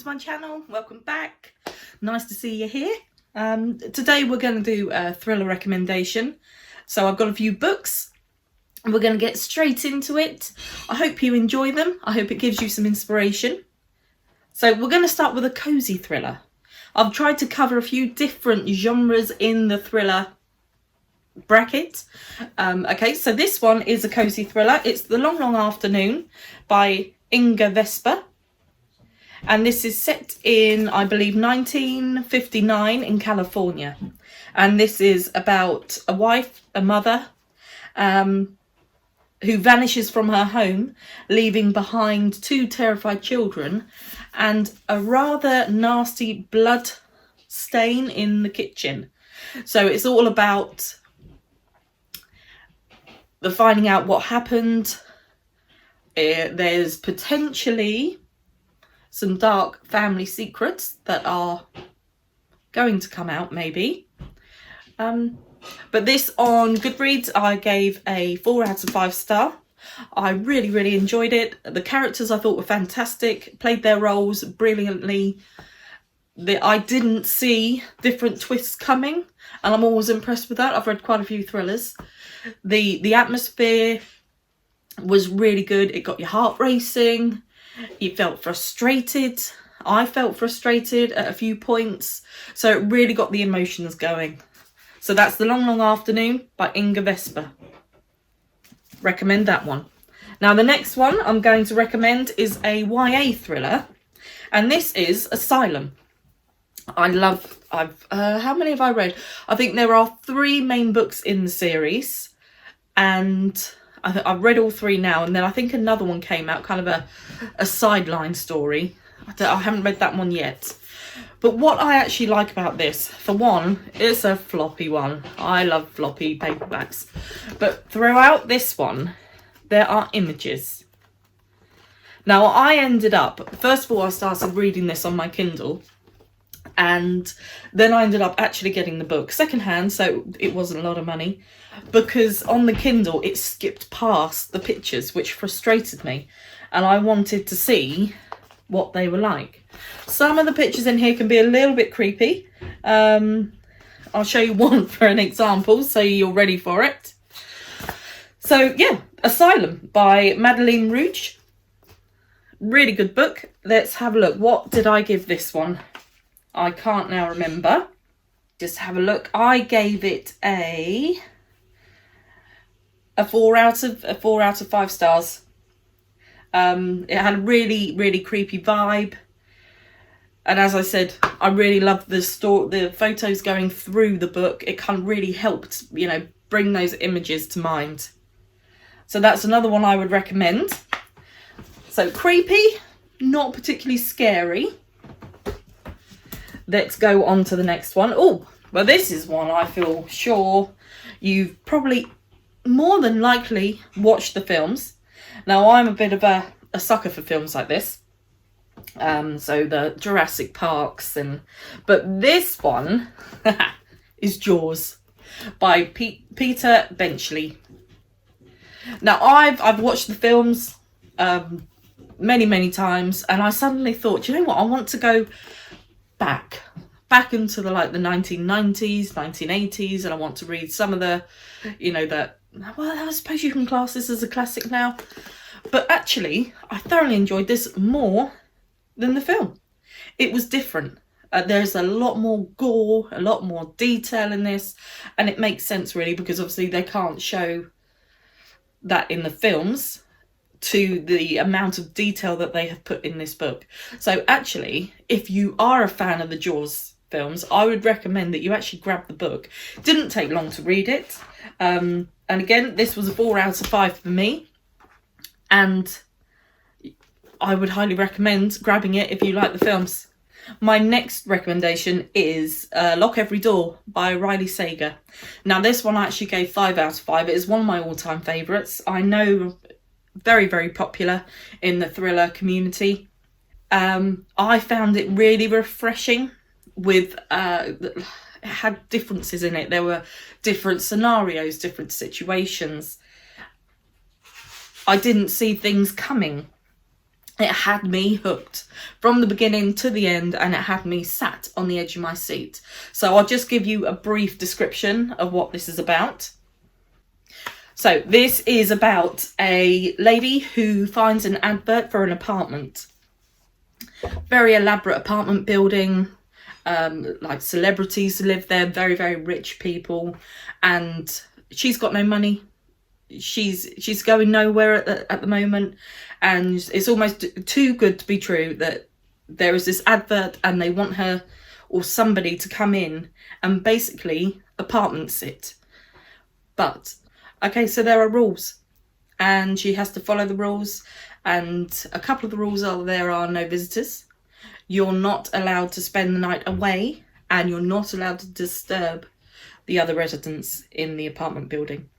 my channel. Welcome back. Nice to see you here. Today we're going to do a thriller recommendation. So I've got a few books and we're going to get straight into it. I hope you enjoy them. I hope it gives you some inspiration. So we're going to start with a cozy thriller. I've tried to cover a few different genres in the thriller bracket. Okay, so this one is a cozy thriller. It's The Long Long Afternoon by Inga Vesper. And this is set in, I believe, 1959 in California. And this is about a wife, a mother, who vanishes from her home, leaving behind two terrified children and a rather nasty blood stain in the kitchen. So it's all about the finding out what happened. There's potentially some dark family secrets that are going to come out, maybe. But this on Goodreads, I gave a 4 out of 5 star. I really enjoyed it. The characters I thought were fantastic, played their roles brilliantly. I didn't see different twists coming, and I'm always impressed with that. I've read quite a few thrillers. The atmosphere was really good. It got your heart racing. You felt frustrated. I felt frustrated at a few points. So it really got the emotions going. So that's The Long Long Afternoon by Inga Vesper. Recommend that one. Now the next one I'm going to recommend is a YA thriller. And this is Asylum. How many have I read? I think there are 3 main books in the series. And I've read all 3 now, and then I think another one came out, kind of a sideline story. I haven't read that one yet. But what I actually like about this, for one, it's a floppy one. I love floppy paperbacks. But throughout this one, there are images. Now, I ended up, first of all, I started reading this on my Kindle. And then I ended up actually getting the book secondhand, so it wasn't a lot of money. Because on the Kindle, it skipped past the pictures, which frustrated me. And I wanted to see what they were like. Some of the pictures in here can be a little bit creepy. I'll show you one for an example, so you're ready for it. So, yeah, Asylum by Madeleine Rouge. Really good book. Let's have a look. What did I give this one? I can't now remember. Just have a look. I gave it a 4 out of 5 stars. It had a really creepy vibe, and as I said, I really loved the photos going through the book. It kind of really helped, bring those images to mind. So that's another one I would recommend. So creepy, not particularly scary. Let's go on to the next one. Oh, well, this is one I feel sure you've probably more than likely watched the films. Now, I'm a bit of a sucker for films like this. So the Jurassic Parks but this one is Jaws by Peter Benchley. Now, I've watched the films many times, and I suddenly thought, you know what, I want to go back into the 1990s, 1980s, and I want to read some of the, well, I suppose you can class this as a classic now. But actually, I thoroughly enjoyed this more than the film. It was different. There's a lot more gore, a lot more detail in this, and it makes sense really, because obviously they can't show that in the films to the amount of detail that they have put in this book. So actually, if you are a fan of the Jaws films, I would recommend that you actually grab the book. It didn't take long to read it. And again, this was a 4 out of 5 for me. And I would highly recommend grabbing it if you like the films. My next recommendation is Lock Every Door by Riley Sager. Now, this one I actually gave 5 out of 5. It is one of my all-time favourites. I know, very popular in the thriller community. I found it really refreshing. With it had differences in it. There were different scenarios, different situations. I didn't see things coming. It had me hooked from the beginning to the end, and it had me sat on the edge of my seat. So I'll just give you a brief description of what this is about. So this is about a lady who finds an advert for an apartment. Very elaborate apartment building, like celebrities live there, very, very rich people, and she's got no money. She's going nowhere at the moment, and it's almost too good to be true that there is this advert and they want her or somebody to come in and basically apartment sit. But okay, so there are rules and she has to follow the rules, and a couple of the rules are there are no visitors, you're not allowed to spend the night away, and you're not allowed to disturb the other residents in the apartment building.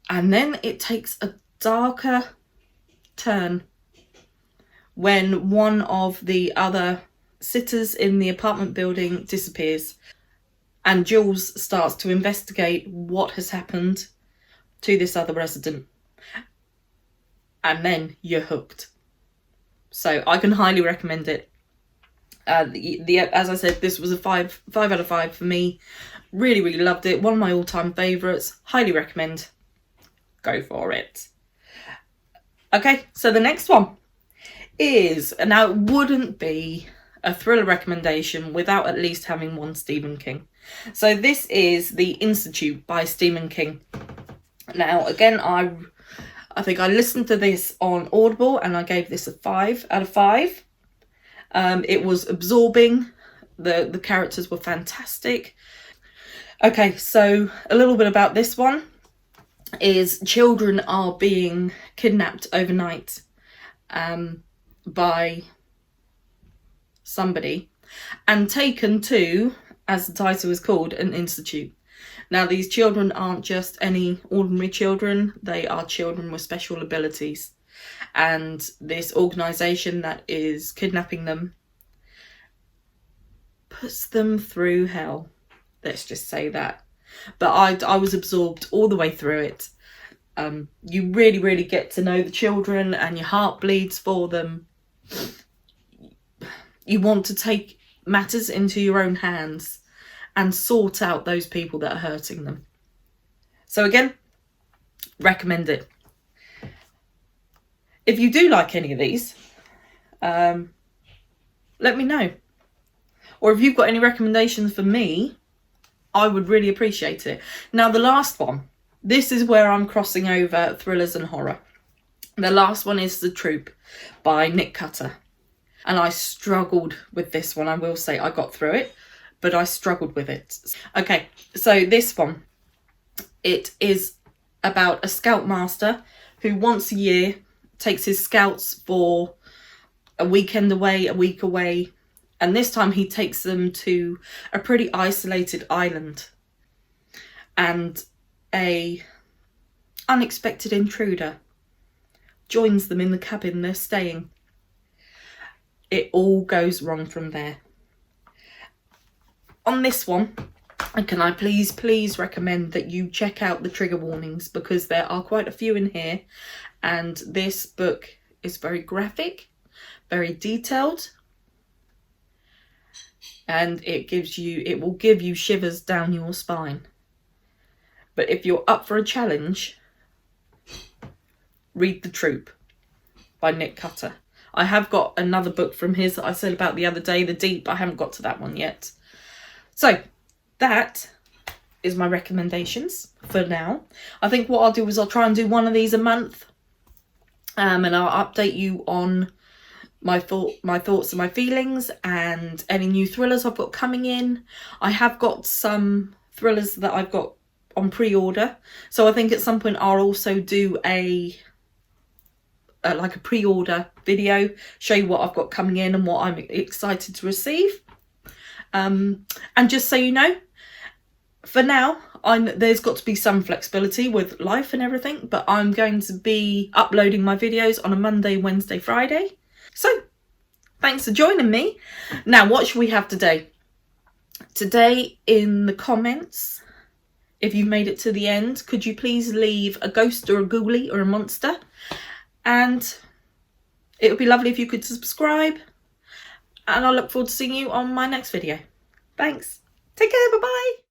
And then it takes a darker turn when one of the other sitters in the apartment building disappears, and Jules starts to investigate what has happened to this other resident. And then you're hooked. So I can highly recommend it. As I said, this was a 5 out of 5 for me. Really, really loved it. One of my all-time favourites. Highly recommend. Go for it. Okay, so the next one is, now it wouldn't be a thriller recommendation without at least having one Stephen King. So this is The Institute by Stephen King. Now again, I think I listened to this on Audible and I gave this a 5 out of 5. It was absorbing. The characters were fantastic. Okay, so a little bit about this one is children are being kidnapped overnight by somebody and taken to, as the title is called, an institute. Now these children aren't just any ordinary children, they are children with special abilities, and this organisation that is kidnapping them puts them through hell. Let's just say that. But I was absorbed all the way through it. You really, really get to know the children and your heart bleeds for them. You want to take matters into your own hands and sort out those people that are hurting them. So again, recommend it. If you do like any of these, let me know. Or if you've got any recommendations for me, I would really appreciate it. Now the last one, this is where I'm crossing over thrillers and horror. The last one is The Troop by Nick Cutter. And I struggled with this one, I will say. I got through it, but I struggled with it. Okay, so this one, it is about a scoutmaster who once a year takes his scouts for a weekend away, a week away, and this time he takes them to a pretty isolated island. And a unexpected intruder joins them in the cabin they're staying. It all goes wrong from there. On this one, and can I please recommend that you check out the trigger warnings, because there are quite a few in here, and this book is very graphic, very detailed, and it will give you shivers down your spine. But if you're up for a challenge, read The Troop by Nick Cutter. I have got another book from his that I said about the other day, The Deep. I haven't got to that one yet. So that is my recommendations for now. I think what I'll do is I'll try and do one of these a month, and I'll update you on my thoughts and my feelings and any new thrillers I've got coming in. I have got some thrillers that I've got on pre-order, so I think at some point I'll also do a pre-order video, show you what I've got coming in and what I'm excited to receive. And just so you know, for now, there's got to be some flexibility with life and everything, but I'm going to be uploading my videos on a Monday, Wednesday, Friday. So thanks for joining me. Now, what should we have today? Today, in the comments, if you've made it to the end, could you please leave a ghost or a ghoulie or a monster? And It would be lovely if you could subscribe, and I look forward to seeing you on my next video. Thanks. Take care. Bye bye.